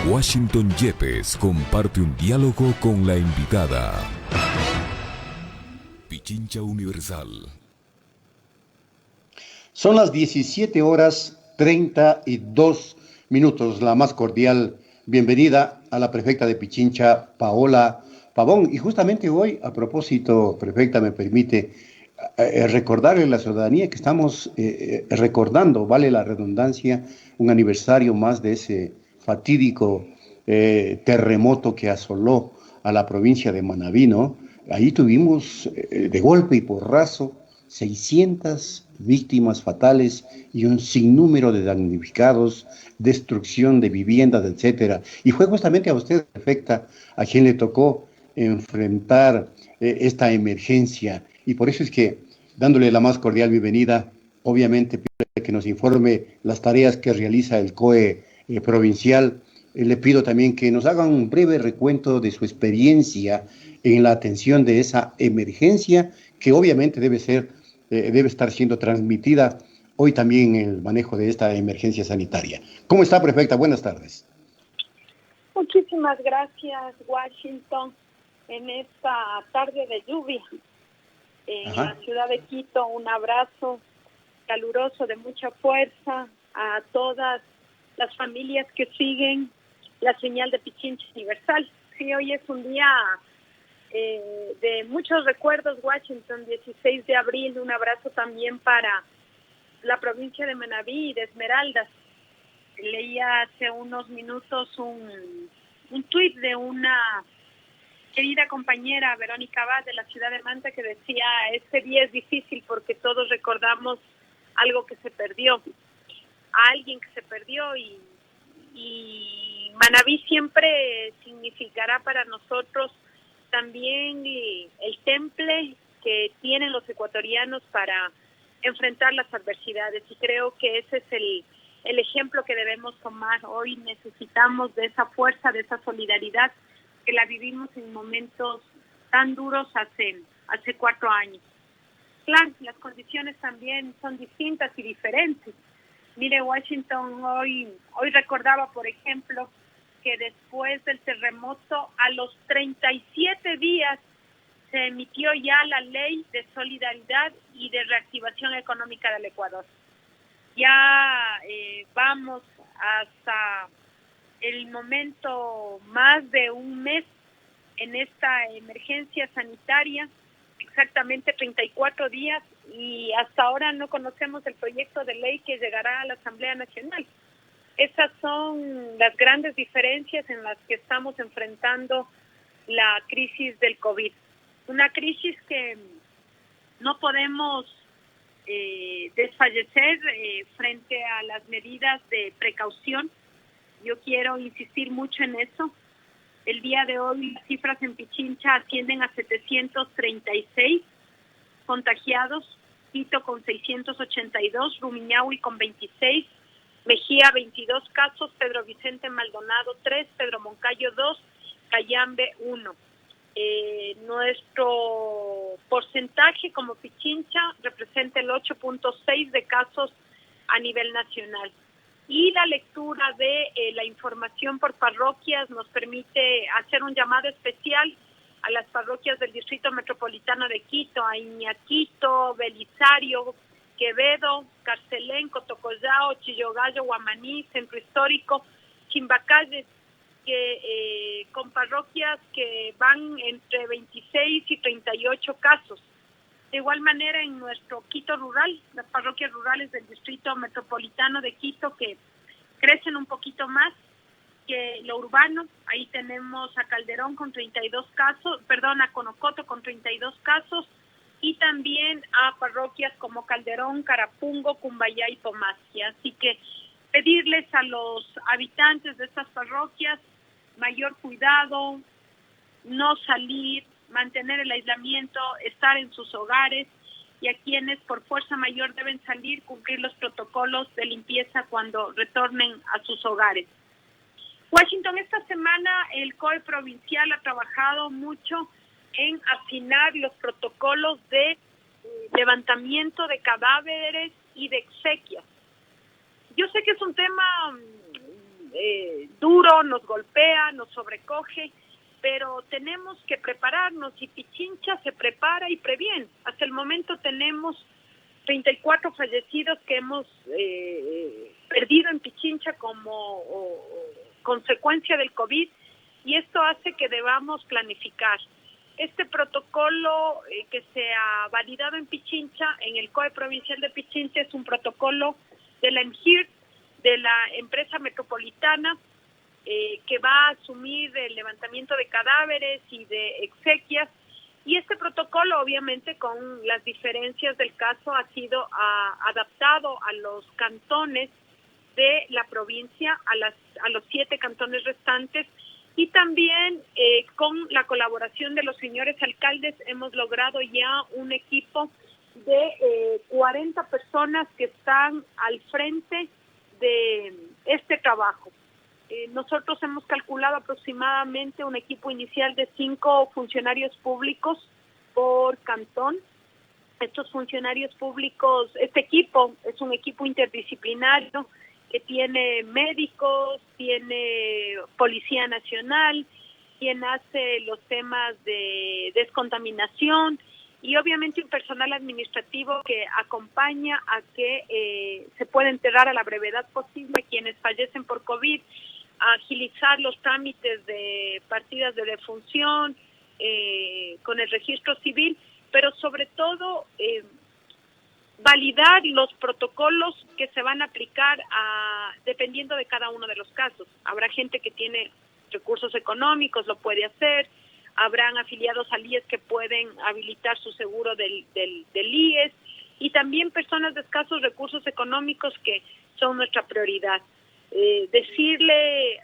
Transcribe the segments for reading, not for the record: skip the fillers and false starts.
Washington Yepes comparte un diálogo con la invitada. Pichincha Universal. Son las 17:32. La más cordial bienvenida a la prefecta de Pichincha, Paola Pavón. Y justamente hoy, a propósito, prefecta, me permite recordarle a la ciudadanía que estamos recordando, vale la redundancia, un aniversario más de ese fatídico terremoto que asoló a la provincia de Manabí, ¿no? Ahí tuvimos de golpe y porrazo 600 víctimas fatales y un sinnúmero de damnificados, destrucción de viviendas, etcétera. Y fue justamente a usted, prefecta, a quien le tocó enfrentar esta emergencia. Y por eso es que, dándole la más cordial bienvenida, obviamente pide que nos informe las tareas que realiza el COE provincial. Le pido también que nos hagan un breve recuento de su experiencia en la atención de esa emergencia, que obviamente debe estar siendo transmitida hoy también en el manejo de esta emergencia sanitaria. ¿Cómo está, prefecta? Buenas tardes. Muchísimas gracias, Washington, en esta tarde de lluvia en la ciudad de Quito. Un abrazo caluroso de mucha fuerza a todas las familias que siguen la señal de Pichincha Universal. Sí, hoy es un día de muchos recuerdos, Washington, 16 de abril. Un abrazo también para la provincia de Manabí y de Esmeraldas. Leía hace unos minutos un tuit de una querida compañera, Verónica Abad, de la ciudad de Manta, que decía: este día es difícil porque todos recordamos algo que se perdió, a alguien que se perdió, y Manabí siempre significará para nosotros también el temple que tienen los ecuatorianos para enfrentar las adversidades, y creo que ese es el ejemplo que debemos tomar. Hoy necesitamos de esa fuerza, de esa solidaridad que la vivimos en momentos tan duros hace 4 años. Claro, las condiciones también son distintas y diferentes. Mire, Washington, hoy recordaba, por ejemplo, que después del terremoto, a los 37 días, se emitió ya la ley de solidaridad y de reactivación económica del Ecuador. Ya vamos hasta el momento más de un mes en esta emergencia sanitaria, exactamente 34 días, y hasta ahora no conocemos el proyecto de ley que llegará a la Asamblea Nacional. Esas son las grandes diferencias en las que estamos enfrentando la crisis del COVID. Una crisis que no podemos desfallecer frente a las medidas de precaución. Yo quiero insistir mucho en eso. El día de hoy las cifras en Pichincha ascienden a 736 contagiados, Quito con 682, Rumiñahui con 26, Mejía 22 casos, Pedro Vicente Maldonado 3, Pedro Moncayo 2, Cayambe 1. Nuestro porcentaje como Pichincha representa el 8.6 de casos a nivel nacional. Y la lectura de la información por parroquias nos permite hacer un llamado especial a las parroquias del Distrito Metropolitano de Quito, a Iñaquito, Belisario, Quevedo, Carcelén, Cotocollao, Chillogallo, Guamaní, Centro Histórico, Chimbacalle, que con parroquias que van entre 26 y 38 casos. De igual manera, en nuestro Quito rural, las parroquias rurales del Distrito Metropolitano de Quito, que crecen un poquito más que lo urbano, ahí tenemos a Calderón con 32 casos, a Conocoto con 32 casos, y también a parroquias como Calderón, Carapungo, Cumbayá y Pomasqui. Así que pedirles a los habitantes de estas parroquias mayor cuidado, no salir, mantener el aislamiento, estar en sus hogares, y a quienes por fuerza mayor deben salir, cumplir los protocolos de limpieza cuando retornen a sus hogares. Washington, esta semana el COE provincial ha trabajado mucho en afinar los protocolos de levantamiento de cadáveres y de exequias. Yo sé que es un tema duro, nos golpea, nos sobrecoge, pero tenemos que prepararnos y Pichincha se prepara y previene. Hasta el momento tenemos 34 fallecidos que hemos perdido en Pichincha como consecuencia del COVID, y esto hace que debamos planificar. Este protocolo que se ha validado en Pichincha, en el COE provincial de Pichincha, es un protocolo de la EMGIR, de la empresa metropolitana, que va a asumir el levantamiento de cadáveres y de exequias. Y este protocolo, obviamente, con las diferencias del caso, ha sido adaptado a los cantones de la provincia, a los 7 cantones restantes, y también con la colaboración de los señores alcaldes hemos logrado ya un equipo de 40 personas que están al frente de este trabajo. Nosotros hemos calculado aproximadamente un equipo inicial de 5 funcionarios públicos por cantón. Estos funcionarios públicos, este equipo es un equipo interdisciplinario que tiene médicos, tiene Policía Nacional, quien hace los temas de descontaminación y obviamente un personal administrativo que acompaña a que se pueda enterrar a la brevedad posible quienes fallecen por COVID, a agilizar los trámites de partidas de defunción con el registro civil, pero sobre todo validar los protocolos que se van a aplicar dependiendo de cada uno de los casos. Habrá gente que tiene recursos económicos, lo puede hacer, habrán afiliados al IES que pueden habilitar su seguro del IES, y también personas de escasos recursos económicos que son nuestra prioridad. Decirle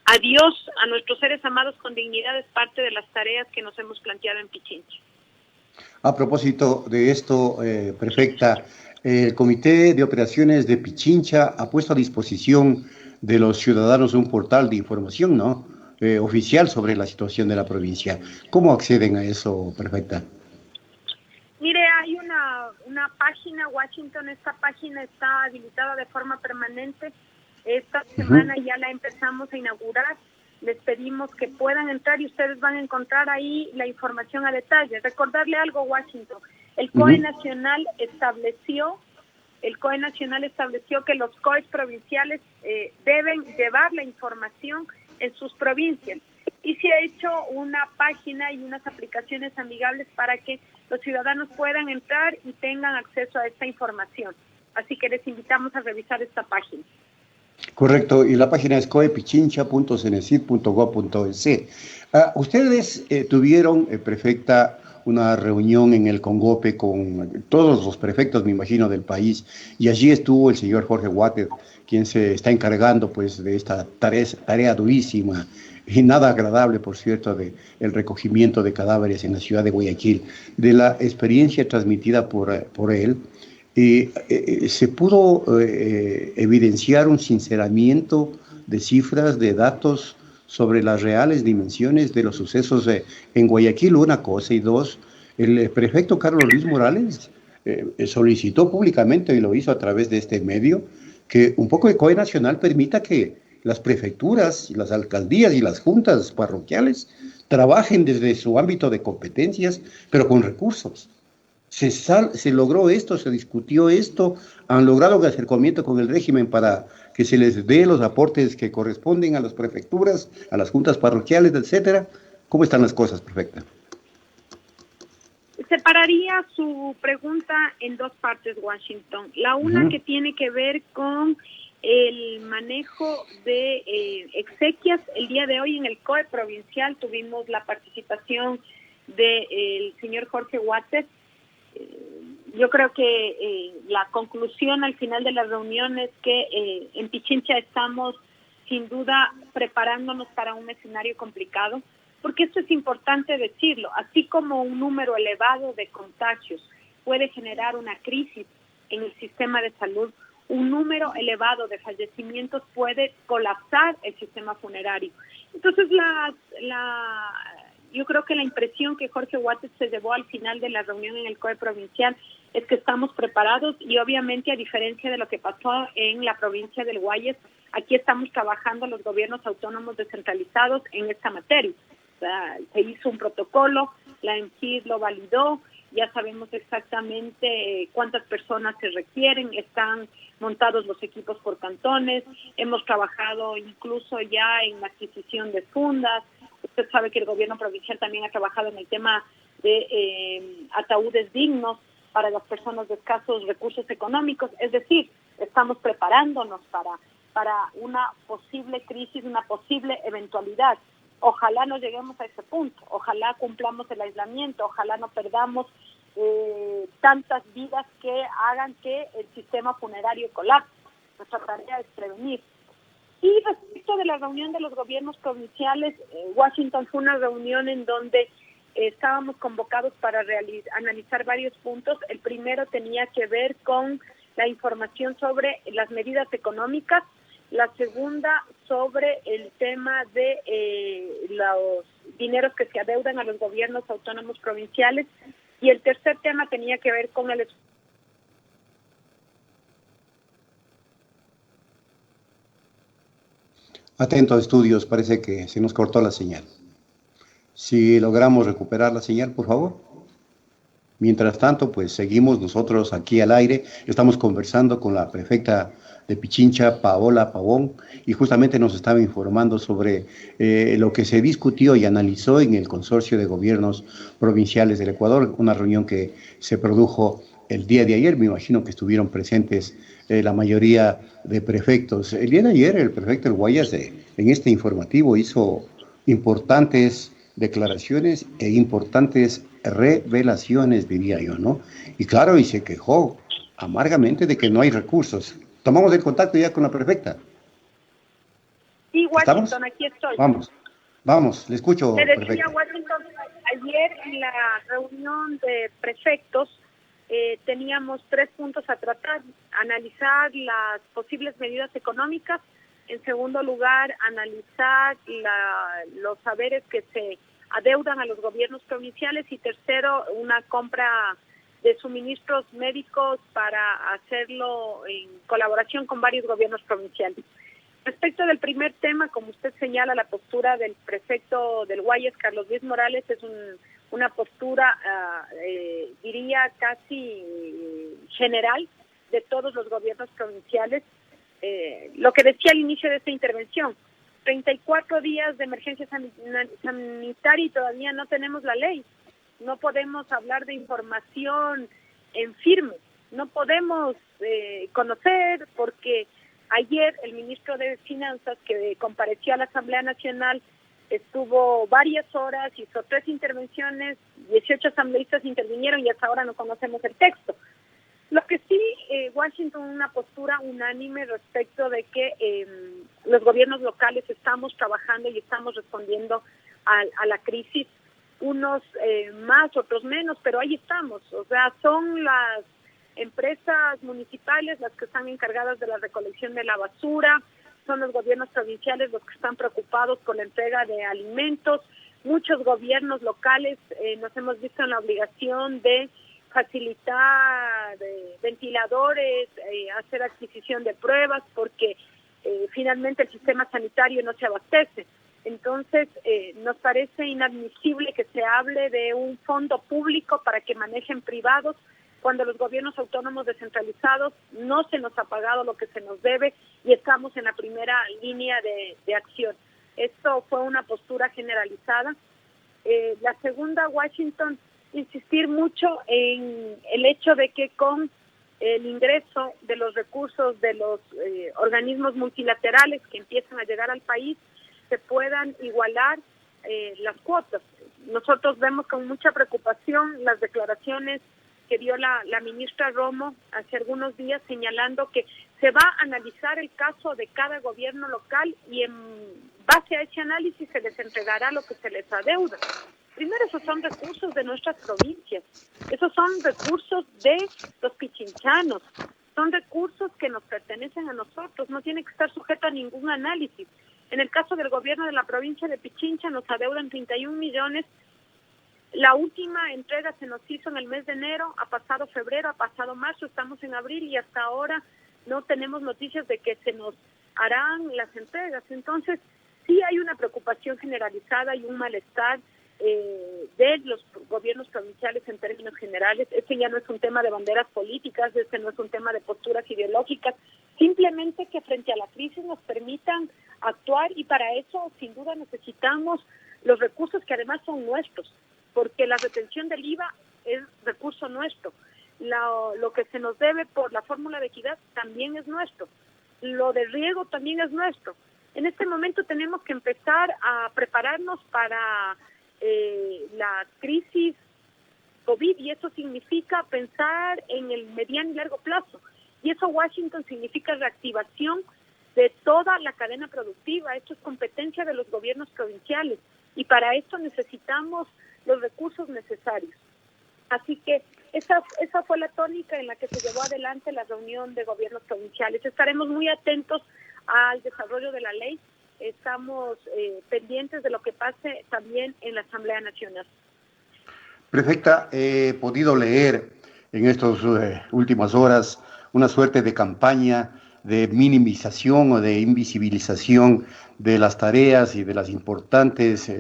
adiós a nuestros seres amados con dignidad es parte de las tareas que nos hemos planteado en Pichincha. A propósito de esto, prefecta, el Comité de Operaciones de Pichincha ha puesto a disposición de los ciudadanos un portal de información, ¿no? Oficial sobre la situación de la provincia. ¿Cómo acceden a eso, prefecta? Mire, hay una página, Washington, esta página está habilitada de forma permanente. Esta semana ya la empezamos a inaugurar. Les pedimos que puedan entrar y ustedes van a encontrar ahí la información a detalle. Recordarle algo, Washington. El COE Nacional estableció que los COEs provinciales deben llevar la información en sus provincias. Y se ha hecho una página y unas aplicaciones amigables para que los ciudadanos puedan entrar y tengan acceso a esta información. Así que les invitamos a revisar esta página. Correcto, y la página es coepichincha.cenecit.gov.es. Ustedes tuvieron, prefecta, una reunión en el Congope con todos los prefectos, me imagino, del país, y allí estuvo el señor Jorge Water, quien se está encargando pues de esta tarea durísima y nada agradable, por cierto, de el recogimiento de cadáveres en la ciudad de Guayaquil. De la experiencia transmitida por él, se pudo evidenciar un sinceramiento de cifras, de datos sobre las reales dimensiones de los sucesos en Guayaquil, una cosa, y dos, el prefecto Carlos Luis Morales solicitó públicamente, y lo hizo a través de este medio, que un poco de COE Nacional permita que las prefecturas, las alcaldías y las juntas parroquiales trabajen desde su ámbito de competencias, pero con recursos. Se logró esto, se discutió esto, han logrado un acercamiento con el régimen para que se les dé los aportes que corresponden a las prefecturas, a las juntas parroquiales, etcétera. ¿Cómo están las cosas, prefecta? Separaría su pregunta en dos partes, Washington. La una que tiene que ver con el manejo de exequias. El día de hoy en el COE provincial tuvimos la participación del señor Jorge Water. Yo creo que la conclusión al final de la reunión es que en Pichincha estamos sin duda preparándonos para un escenario complicado, porque esto es importante decirlo, así como un número elevado de contagios puede generar una crisis en el sistema de salud, un número elevado de fallecimientos puede colapsar el sistema funerario. Entonces yo creo que la impresión que Jorge Water se llevó al final de la reunión en el COE provincial es que estamos preparados y obviamente, a diferencia de lo que pasó en la provincia del Guayas, aquí estamos trabajando los gobiernos autónomos descentralizados en esta materia. O sea, se hizo un protocolo, la EMCID lo validó, ya sabemos exactamente cuántas personas se requieren, están montados los equipos por cantones, hemos trabajado incluso ya en la adquisición de fundas. Usted sabe que el gobierno provincial también ha trabajado en el tema de ataúdes dignos para las personas de escasos recursos económicos. Es decir, estamos preparándonos para una posible crisis, una posible eventualidad. Ojalá no lleguemos a ese punto, ojalá cumplamos el aislamiento, ojalá no perdamos tantas vidas que hagan que el sistema funerario colapse. Nuestra tarea es prevenir. Y respecto de la reunión de los gobiernos provinciales, Washington fue una reunión en donde estábamos convocados para analizar varios puntos. El primero tenía que ver con la información sobre las medidas económicas, la segunda sobre el tema de los dineros que se adeudan a los gobiernos autónomos provinciales, y el tercer tema tenía que ver con el... Atento a estudios, parece que se nos cortó la señal. Si logramos recuperar la señal, por favor. Mientras tanto, pues seguimos nosotros aquí al aire. Estamos conversando con la prefecta de Pichincha, Paola Pavón, y justamente nos estaba informando sobre lo que se discutió y analizó en el Consorcio de Gobiernos Provinciales del Ecuador, una reunión que se produjo el día de ayer. Me imagino que estuvieron presentes la mayoría de prefectos. El día de ayer el prefecto El Guayas en este informativo hizo importantes declaraciones e importantes revelaciones, diría yo, ¿no? Y claro, y se quejó amargamente de que no hay recursos. Tomamos el contacto ya con la prefecta. Sí, Washington, ¿Estamos? aquí estoy. Vamos, le escucho, Le decía, prefecta. Washington, ayer en la reunión de prefectos teníamos 3 puntos a tratar: analizar las posibles medidas económicas, en segundo lugar, analizar los saberes que se adeudan a los gobiernos provinciales, y tercero, una compra de suministros médicos para hacerlo en colaboración con varios gobiernos provinciales. Respecto del primer tema, como usted señala, la postura del prefecto del Guayas, Carlos Luis Morales, es una postura, diría, casi general de todos los gobiernos provinciales. Lo que decía al inicio de esta intervención, 34 días de emergencia sanitaria y todavía no tenemos la ley. No podemos hablar de información en firme, no podemos conocer, porque ayer el ministro de Finanzas, que compareció a la Asamblea Nacional, estuvo varias horas, hizo 3 intervenciones, 18 asambleístas intervinieron y hasta ahora no conocemos el texto. Lo que sí, Washington, una postura unánime respecto de que los gobiernos locales estamos trabajando y estamos respondiendo a la crisis, unos más, otros menos, pero ahí estamos. O sea, son las empresas municipales las que están encargadas de la recolección de la basura, son los gobiernos provinciales los que están preocupados por la entrega de alimentos. Muchos gobiernos locales nos hemos visto en la obligación de facilitar ventiladores, hacer adquisición de pruebas, porque finalmente el sistema sanitario no se abastece. Entonces, nos parece inadmisible que se hable de un fondo público para que manejen privados, cuando los gobiernos autónomos descentralizados no se nos ha pagado lo que se nos debe y estamos en la primera línea de acción. Esto fue una postura generalizada. La segunda, Washington, insistir mucho en el hecho de que con el ingreso de los recursos de los organismos multilaterales que empiezan a llegar al país, se puedan igualar las cuotas. Nosotros vemos con mucha preocupación las declaraciones que dio la ministra Romo hace algunos días, señalando que se va a analizar el caso de cada gobierno local y en base a ese análisis se les entregará lo que se les adeuda. Primero, esos son recursos de nuestras provincias, esos son recursos de los pichinchanos, son recursos que nos pertenecen a nosotros, no tiene que estar sujeto a ningún análisis. En el caso del gobierno de la provincia de Pichincha nos adeudan 31 millones. La última entrega se nos hizo en el mes de enero, ha pasado febrero, ha pasado marzo, estamos en abril y hasta ahora no tenemos noticias de que se nos harán las entregas. Entonces, sí hay una preocupación generalizada y un malestar de los gobiernos provinciales en términos generales. Este ya no es un tema de banderas políticas, este no es un tema de posturas ideológicas, simplemente que frente a la crisis nos permitan actuar, y para eso sin duda necesitamos los recursos que además son nuestros, porque la retención del IVA es recurso nuestro, lo que se nos debe por la fórmula de equidad también es nuestro, lo de riego también es nuestro. En este momento tenemos que empezar a prepararnos para la crisis COVID, y eso significa pensar en el mediano y largo plazo. Y eso, Washington, significa reactivación de toda la cadena productiva. Esto es competencia de los gobiernos provinciales, y para esto necesitamos los recursos necesarios. Así que esa fue la tónica en la que se llevó adelante la reunión de gobiernos provinciales. Estaremos muy atentos al desarrollo de la ley. Estamos pendientes de lo que pase también en la Asamblea Nacional. Prefecta, he podido leer en estas últimas horas una suerte de campaña de minimización o de invisibilización de las tareas y de las importantes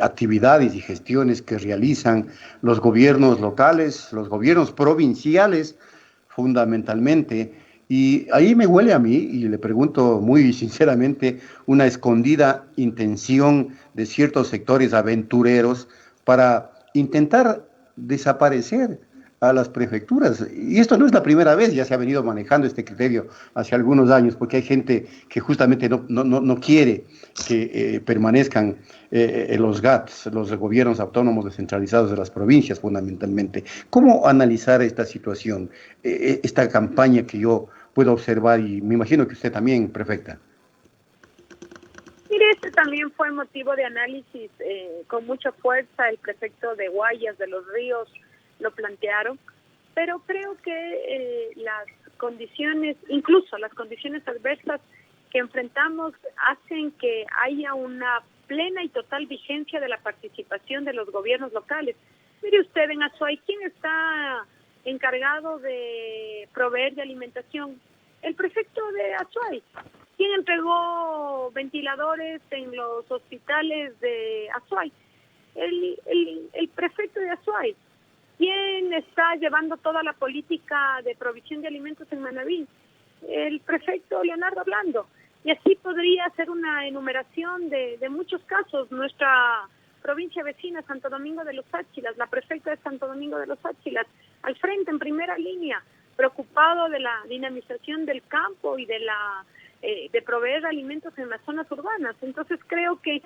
actividades y gestiones que realizan los gobiernos locales, los gobiernos provinciales, fundamentalmente. Y ahí me huele a mí, y le pregunto muy sinceramente, una escondida intención de ciertos sectores aventureros para intentar desaparecer a las prefecturas. Y esto no es la primera vez, ya se ha venido manejando este criterio hace algunos años, porque hay gente que justamente no quiere que permanezcan los GATs, los gobiernos autónomos descentralizados de las provincias, fundamentalmente. ¿Cómo analizar esta situación, esta campaña que yo puedo observar, y me imagino que usted también, prefecta? Mire, este también fue motivo de análisis con mucha fuerza. El prefecto de Guayas, de Los Ríos, lo plantearon, pero creo que las condiciones, incluso las condiciones adversas que enfrentamos, hacen que haya una plena y total vigencia de la participación de los gobiernos locales. Mire usted, en Azuay, ¿quién está encargado de proveer de alimentación? El prefecto de Azuay. ¿Quién entregó ventiladores en los hospitales de Azuay? El prefecto de Azuay. ¿Quién está llevando toda la política de provisión de alimentos en Manabí? El prefecto Leonardo Blando. Y así podría hacer una enumeración de muchos casos. Nuestra provincia vecina, Santo Domingo de los Áchilas, la prefecta de Santo Domingo de los Áchilas, al frente, en primera línea, preocupado de la dinamización del campo y de proveer alimentos en las zonas urbanas. Entonces creo que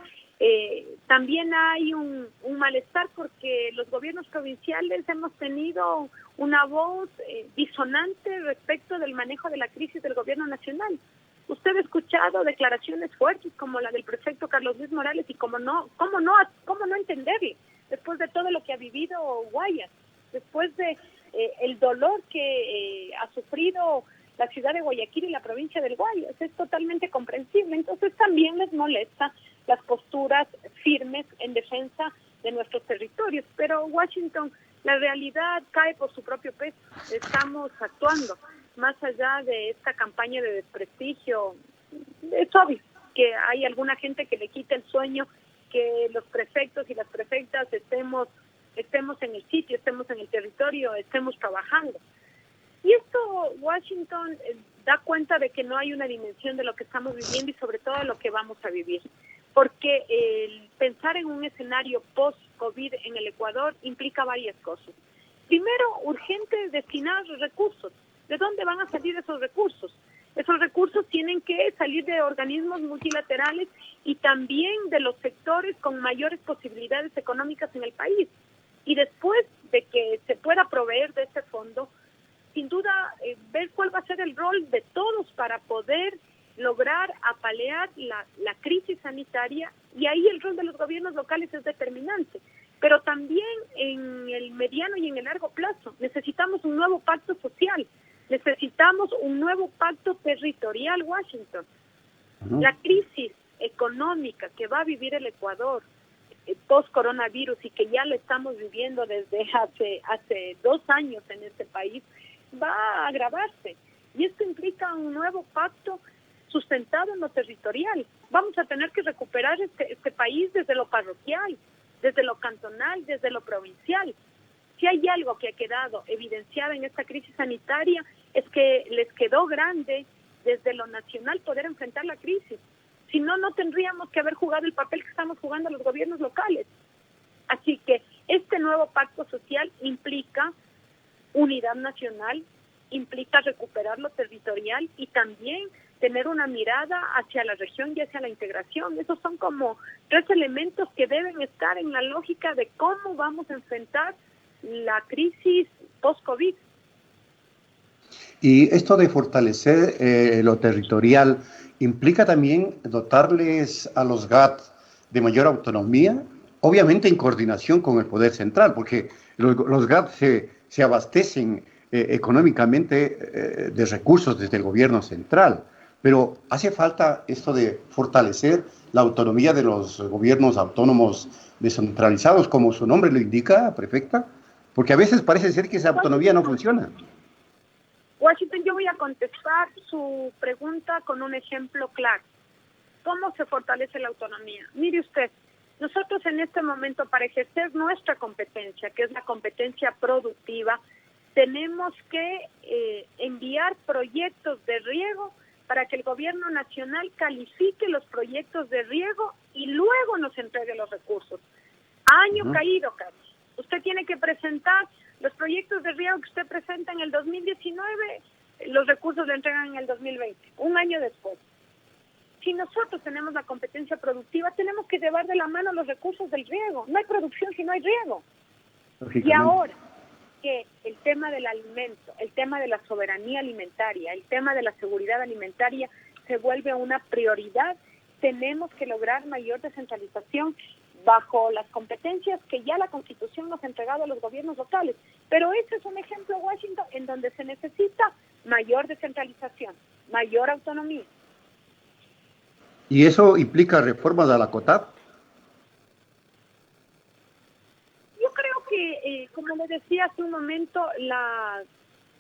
también hay un malestar, porque los gobiernos provinciales hemos tenido una voz disonante respecto del manejo de la crisis del gobierno nacional. Usted ha escuchado declaraciones fuertes como la del prefecto Carlos Luis Morales, y cómo no entenderle, después de todo lo que ha vivido Guayas, después de el dolor que ha sufrido la ciudad de Guayaquil y la provincia del Guayas. Es totalmente comprensible. Entonces también les molesta las posturas firmes en defensa de nuestros territorios. Pero Washington, la realidad cae por su propio peso. Estamos actuando más allá de esta campaña de desprestigio. Es obvio que hay alguna gente que le quita el sueño que los prefectos y las prefectas estemos en el sitio, estemos en el territorio, estemos trabajando. Y esto, Washington, da cuenta de que no hay una dimensión de lo que estamos viviendo y sobre todo de lo que vamos a vivir. Porque el pensar en un escenario post-COVID en el Ecuador implica varias cosas. Primero, urgente destinar recursos. ¿De dónde van a salir esos recursos? Esos recursos tienen que salir de organismos multilaterales y también de los sectores con mayores posibilidades económicas en el país. Y después de que se pueda proveer de ese fondo, sin duda, ver cuál va a ser el rol de todos para poder lograr apalear la crisis sanitaria, y ahí el rol de los gobiernos locales es determinante. Pero también en el mediano y en el largo plazo necesitamos un nuevo pacto social, necesitamos un nuevo pacto territorial, Washington. La crisis económica que va a vivir el Ecuador post-coronavirus, y que ya lo estamos viviendo desde hace 2 años en este país, va a agravarse. Y esto implica un nuevo pacto sustentado en lo territorial. Vamos a tener que recuperar este país desde lo parroquial, desde lo cantonal, desde lo provincial. Si hay algo que ha quedado evidenciado en esta crisis sanitaria es que les quedó grande desde lo nacional poder enfrentar la crisis. Si no, no tendríamos que haber jugado el papel que estamos jugando los gobiernos locales. Así que este nuevo pacto social implica unidad nacional, implica recuperar lo territorial y también tener una mirada hacia la región y hacia la integración. Esos son como 3 elementos que deben estar en la lógica de cómo vamos a enfrentar la crisis post-COVID. Y esto de fortalecer lo territorial implica también dotarles a los GAT de mayor autonomía, obviamente en coordinación con el Poder Central, porque los GAT se abastecen económicamente de recursos desde el gobierno central, pero hace falta esto de fortalecer la autonomía de los gobiernos autónomos descentralizados, como su nombre lo indica, prefecta, porque a veces parece ser que esa autonomía no funciona. Washington, yo voy a contestar su pregunta con un ejemplo claro. ¿Cómo se fortalece la autonomía? Mire usted, nosotros en este momento, para ejercer nuestra competencia, que es la competencia productiva, tenemos que enviar proyectos de riego para que el gobierno nacional califique los proyectos de riego y luego nos entregue los recursos. Año caído casi. Usted tiene que presentar los proyectos de riego que usted presenta en el 2019, los recursos le entregan en el 2020, un año después. Si nosotros tenemos la competencia productiva, tenemos que llevar de la mano los recursos del riego. No hay producción si no hay riego. Y ahora que el tema del alimento, el tema de la soberanía alimentaria, el tema de la seguridad alimentaria se vuelve una prioridad, tenemos que lograr mayor descentralización bajo las competencias que ya la Constitución nos ha entregado a los gobiernos locales. Pero ese es un ejemplo, Washington, en donde se necesita mayor descentralización, mayor autonomía. ¿Y eso implica reformas a la COTAD? Yo creo que, como le decía hace un momento, la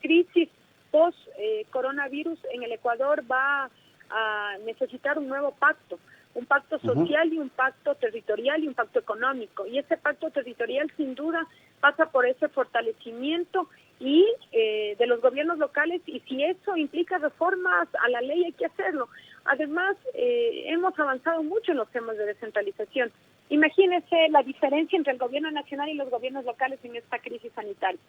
crisis post-coronavirus en el Ecuador va a necesitar un nuevo pacto. Un pacto social y un pacto territorial y un pacto económico. Y ese pacto territorial sin duda pasa por ese fortalecimiento y de los gobiernos locales, y si eso implica reformas a la ley hay que hacerlo. Además, hemos avanzado mucho en los temas de descentralización. Imagínense la diferencia entre el gobierno nacional y los gobiernos locales en esta crisis sanitaria.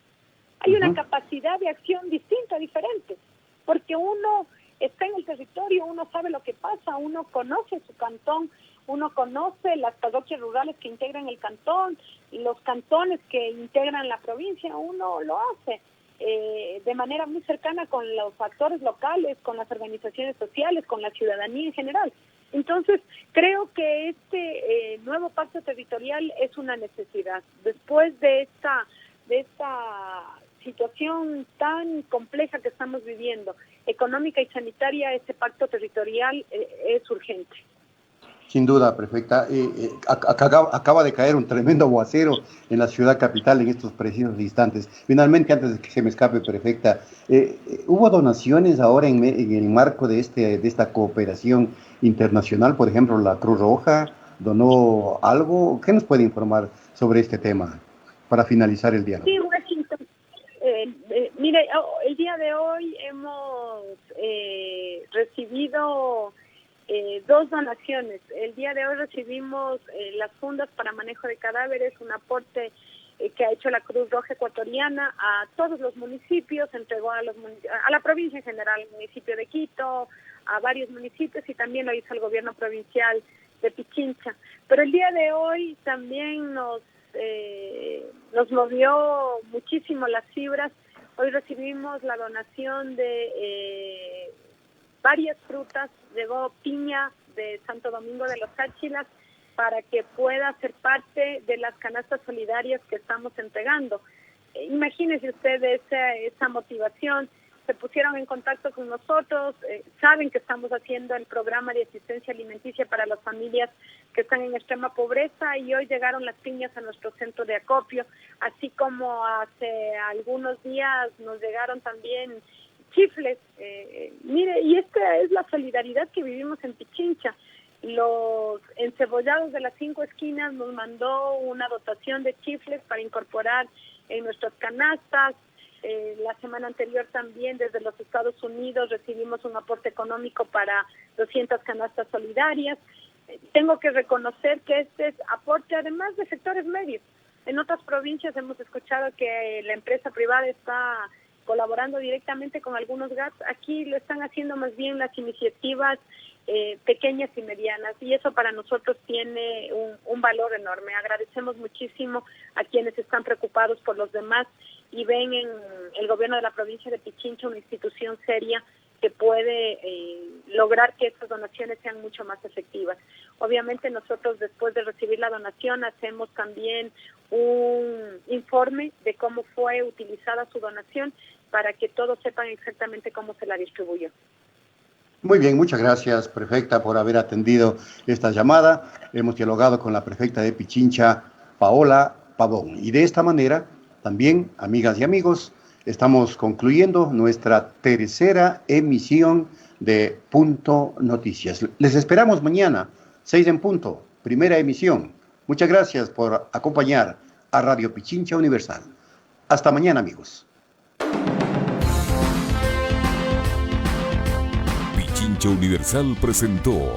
Hay una capacidad de acción distinta, diferente, porque uno está en el territorio, uno sabe lo que pasa, uno conoce su cantón, uno conoce las parroquias rurales que integran el cantón, los cantones que integran la provincia, uno lo hace de manera muy cercana con los actores locales, con las organizaciones sociales, con la ciudadanía en general. Entonces, creo que este nuevo pacto territorial es una necesidad. Después de esta situación tan compleja que estamos viviendo, económica y sanitaria, este pacto territorial es urgente. Sin duda, prefecta. Acaba de caer un tremendo aguacero en la ciudad capital en estos precisos instantes. Finalmente, antes de que se me escape, prefecta, ¿hubo donaciones ahora en el marco de esta cooperación internacional? Por ejemplo, la Cruz Roja donó algo. ¿Qué nos puede informar sobre este tema para finalizar el diálogo? Sí, Washington. Mire, el día de hoy hemos recibido 2 donaciones. El día de hoy recibimos las fundas para manejo de cadáveres, un aporte que ha hecho la Cruz Roja Ecuatoriana a todos los municipios, entregó a la provincia en general, al municipio de Quito, a varios municipios, y también lo hizo el gobierno provincial de Pichincha. Pero el día de hoy también nos movió muchísimo las fibras. Hoy recibimos la donación de varias frutas. Llegó piña de Santo Domingo de los Áchilas para que pueda ser parte de las canastas solidarias que estamos entregando. Imagínense ustedes esa motivación. Se pusieron en contacto con nosotros, saben que estamos haciendo el programa de asistencia alimenticia para las familias que están en extrema pobreza, y hoy llegaron las piñas a nuestro centro de acopio, así como hace algunos días nos llegaron también chifles. Mire, y esta es la solidaridad que vivimos en Pichincha. Los encebollados de las 5 esquinas nos mandó una dotación de chifles para incorporar en nuestras canastas. La semana anterior también desde los Estados Unidos recibimos un aporte económico para 200 canastas solidarias. Tengo que reconocer que este es aporte además de sectores medios. En otras provincias hemos escuchado que la empresa privada está colaborando directamente con algunos GATS. Aquí lo están haciendo más bien las iniciativas pequeñas y medianas, y eso para nosotros tiene un valor enorme. Agradecemos muchísimo a quienes están preocupados por los demás y ven en el gobierno de la provincia de Pichincha una institución seria que puede lograr que estas donaciones sean mucho más efectivas. Obviamente nosotros, después de recibir la donación, hacemos también un informe de cómo fue utilizada su donación para que todos sepan exactamente cómo se la distribuyó. Muy bien, muchas gracias, prefecta, por haber atendido esta llamada. Hemos dialogado con la prefecta de Pichincha, Paola Pavón. Y de esta manera, también, amigas y amigos, estamos concluyendo nuestra tercera emisión de Punto Noticias. Les esperamos mañana, 6 en punto, primera emisión. Muchas gracias por acompañar a Radio Pichincha Universal. Hasta mañana, amigos. Pichincha Universal presentó